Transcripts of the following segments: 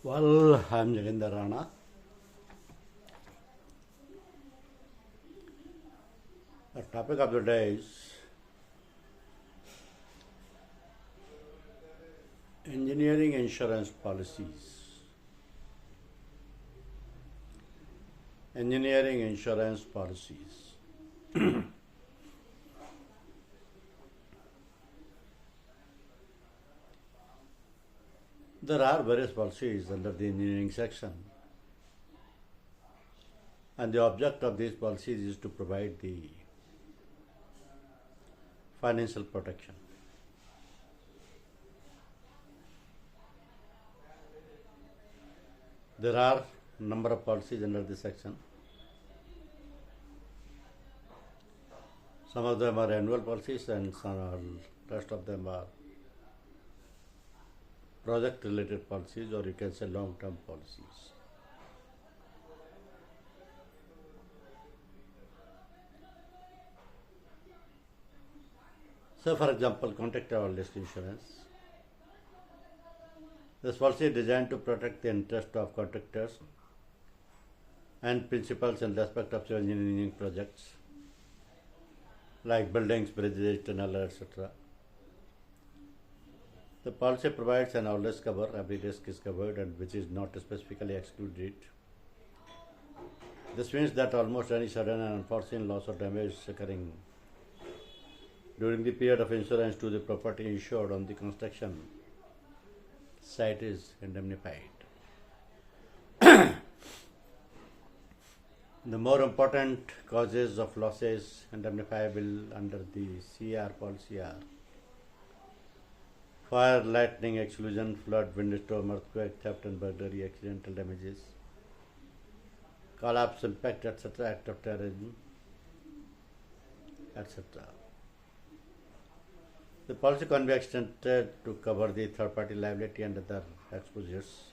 Well, I'm Jaginder Rana. The topic of the day is engineering insurance policies. Engineering insurance policies. There are various policies under the engineering section, and the object of these policies is to provide the financial protection. There are number of policies under this section. Some of them are annual policies and rest of them are project related policies, or you can say long term policies. So, for example, contractor or risk insurance. This policy is designed to protect the interest of contractors and principals in respect of civil engineering projects like buildings, bridges, tunnels, etc. The policy provides an all-risk cover. Every risk is covered and which is not specifically excluded. This means that almost any sudden and unforeseen loss or damage occurring during the period of insurance to the property insured on the construction site is indemnified. The more important causes of losses indemnifiable under the CR policy are fire, lightning, explosion, flood, windstorm, earthquake, theft and burglary, accidental damages, collapse, impact, etc., act of terrorism, etc. The policy can be extended to cover the third-party liability and other exposures.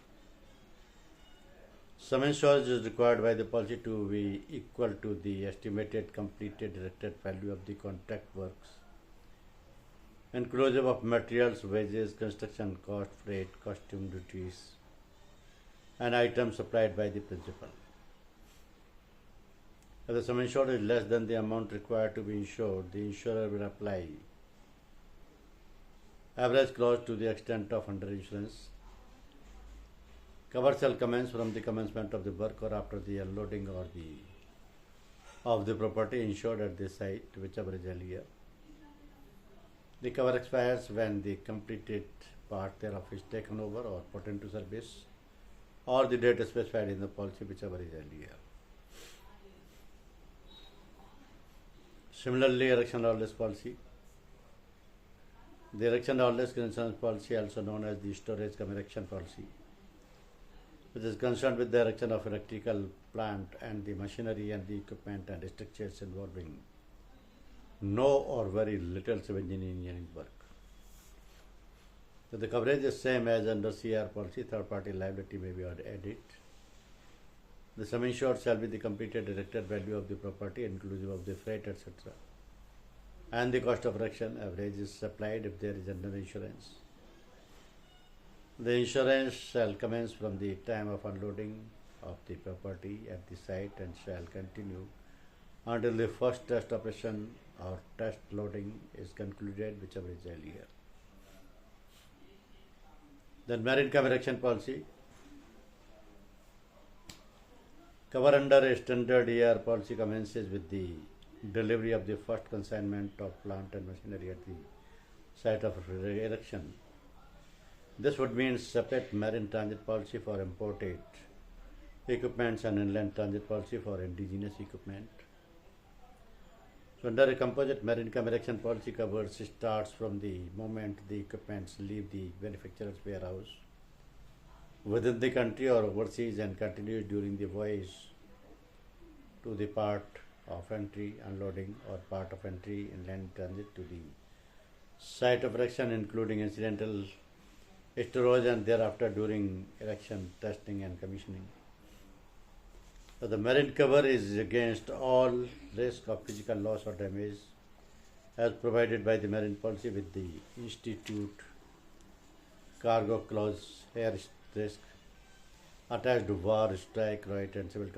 Sum insurance is required by the policy to be equal to the estimated completed directed value of the contract works, inclusive of materials, wages, construction cost, freight, costume duties, and items supplied by the principal. If the sum insured is less than the amount required to be insured, the insurer will apply average clause to the extent of underinsurance. Cover shall commence from the commencement of the work or after the unloading of the property insured at the site, whichever is earlier. The cover expires when the completed part thereof is taken over or put into service, or the date specified in the policy, whichever is earlier. Similarly, erection or less policy. The erection or less insurance policy, also known as the storage cum erection policy, which is concerned with the erection of electrical plant and the machinery and the equipment and structures involving no or very little civil engineering work. So the coverage is same as under CR policy. Third party liability may be added. The sum insured shall be the completed directed value of the property, inclusive of the freight, etc., and the cost of erection. Average is supplied if there is under insurance. The insurance shall commence from the time of unloading of the property at the site and shall continue until the first test operation or test loading is concluded, whichever is earlier. Then marine cover erection policy. Cover under a standard ER policy commences with the delivery of the first consignment of plant and machinery at the site of erection. This would mean separate marine transit policy for imported equipments and inland transit policy for indigenous equipment. So under a composite marine erection policy, coverage starts from the moment the equipments leave the manufacturer's warehouse within the country or overseas and continues during the voyage to the part of entry, unloading, or part of entry, inland transit to the site of erection, including incidental storage and thereafter during erection, testing and commissioning. So the marine cover is against all risk of physical loss or damage as provided by the marine policy with the institute cargo clause, air risk, attached to war, strike, riot, and civil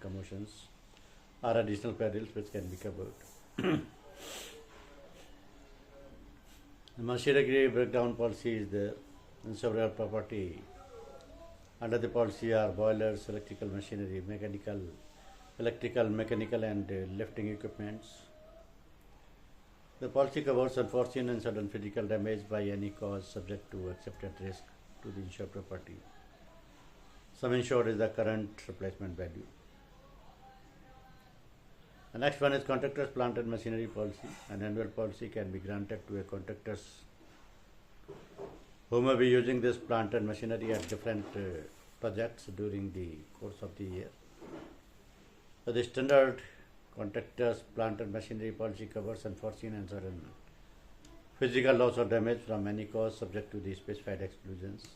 commotions are additional perils which can be covered. The machinery breakdown policy is there, and several property under the policy are boilers, electrical machinery, mechanical, and lifting equipments. The policy covers unforeseen and sudden physical damage by any cause subject to accepted risk to the insured property. Sum insured is the current replacement value. The next one is contractor's plant and machinery policy. An annual policy can be granted to a contractor who may be using this plant and machinery at different projects during the course of the year. So the standard contractor's plant and machinery policy covers unforeseen and sudden physical loss or damage from any cause subject to the specified exclusions.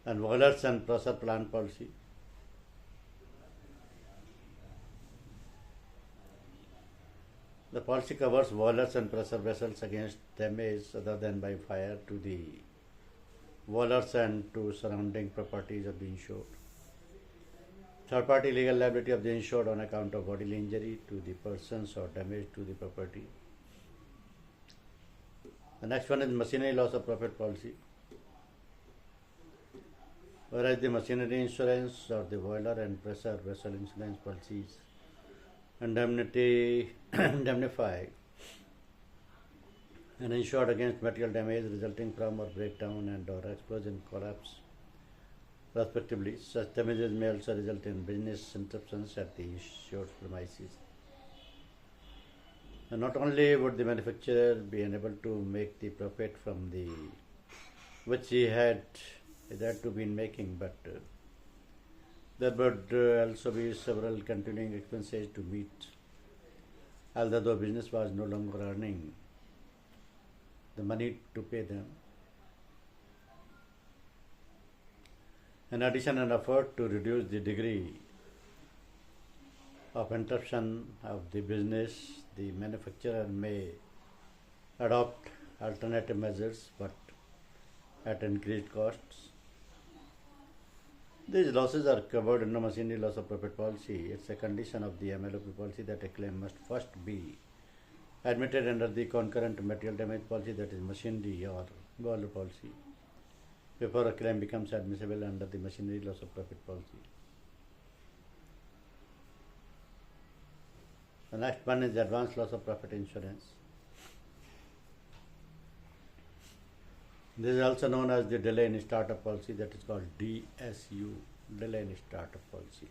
And boilers and process plant policy. The policy covers boilers and pressure vessels against damage other than by fire to the boilers and to surrounding properties of the insured. Third party legal liability of the insured on account of bodily injury to the persons or damage to the property. The next one is machinery loss of profit policy. Whereas the machinery insurance or the boiler and pressure vessel insurance policies indemnify and insured against material damage resulting from or breakdown and or explosion collapse respectively. Such damages may also result in business interruptions at the insured premises. And not only would the manufacturer be unable to make the profit from the which he had to be making, but there would also be several continuing expenses to meet, although the business was no longer earning the money to pay them. In addition, an effort to reduce the degree of interruption of the business, the manufacturer may adopt alternative measures but at increased costs. These losses are covered under machinery loss of profit policy. It's a condition of the MLOP policy that a claim must first be admitted under the concurrent material damage policy, that is machinery or boiler policy, before a claim becomes admissible under the machinery loss of profit policy. The next one is advance loss of profit insurance. This is also known as the delay in startup policy, that is called DSU, delay in startup policy.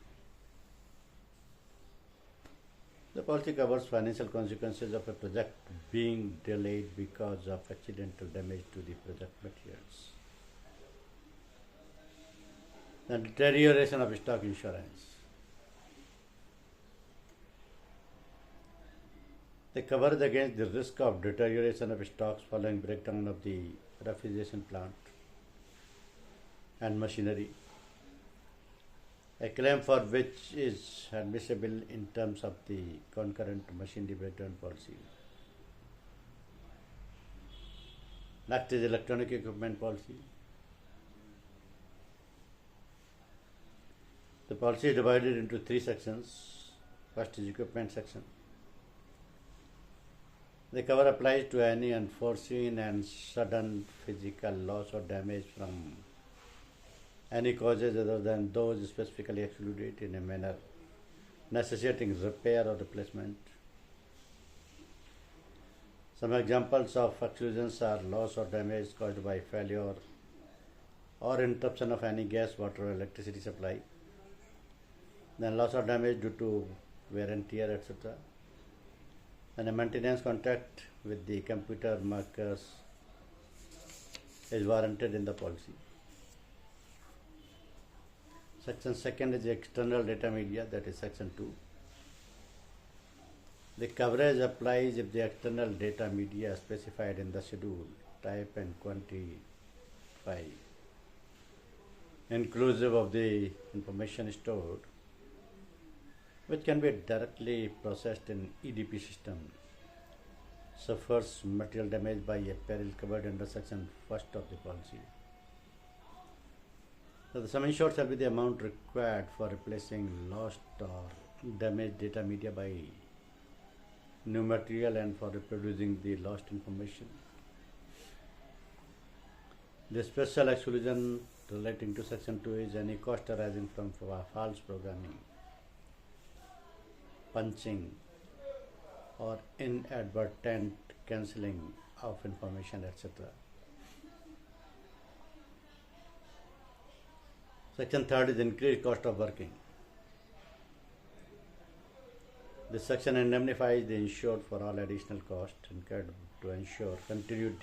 The policy covers financial consequences of a project being delayed because of accidental damage to the project materials. The deterioration of stock insurance. They cover against the risk of deterioration of stocks following breakdown of the refrigeration plant and machinery, a claim for which is admissible in terms of the concurrent machinery breakdown policy. Next is electronic equipment policy. The policy is divided into three sections. First is equipment section. The cover applies to any unforeseen and sudden physical loss or damage from any causes other than those specifically excluded in a manner necessitating repair or replacement. Some examples of exclusions are loss or damage caused by failure or interruption of any gas, water, or electricity supply, then loss or damage due to wear and tear, etc. And a maintenance contract with the computer markers is warranted in the policy. Section 2 is the external data media, that is section 2. The coverage applies if the external data media specified in the schedule, type and quantity, inclusive of the information stored, which can be directly processed in EDP system, suffers material damage by a peril covered under section 1 of the policy. So the sum insured shall be the amount required for replacing lost or damaged data media by new material and for reproducing the lost information. The special exclusion relating to section 2 is any cost arising from false programming, punching, or inadvertent cancelling of information, etc. Section 3 is increased cost of working. This section indemnifies the insured for all additional costs incurred to ensure continued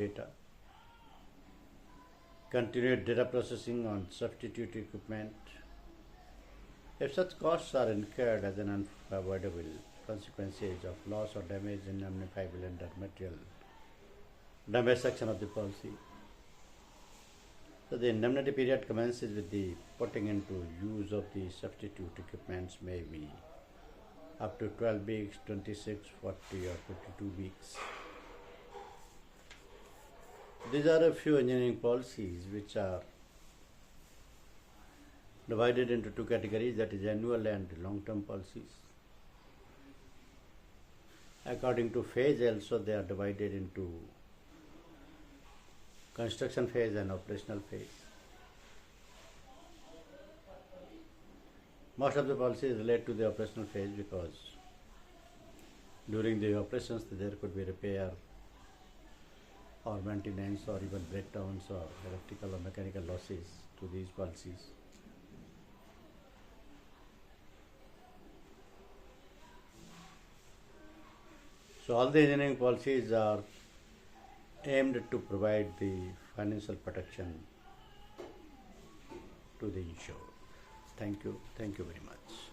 data processing on substitute equipment. If such costs are incurred as an unavoidable consequences of loss or damage, indemnifiable under material damage section of the policy. So the indemnity period commences with the putting into use of the substitute equipments, may be up to 12 weeks, 26, 40 or 52 weeks. These are a few engineering policies which are divided into two categories, that is annual and long-term policies. According to phase also they are divided into construction phase and operational phase. Most of the policies relate to the operational phase because during the operations there could be repair or maintenance or even breakdowns or electrical or mechanical losses to these policies. So all the engineering policies are aimed to provide the financial protection to the insured. Thank you very much.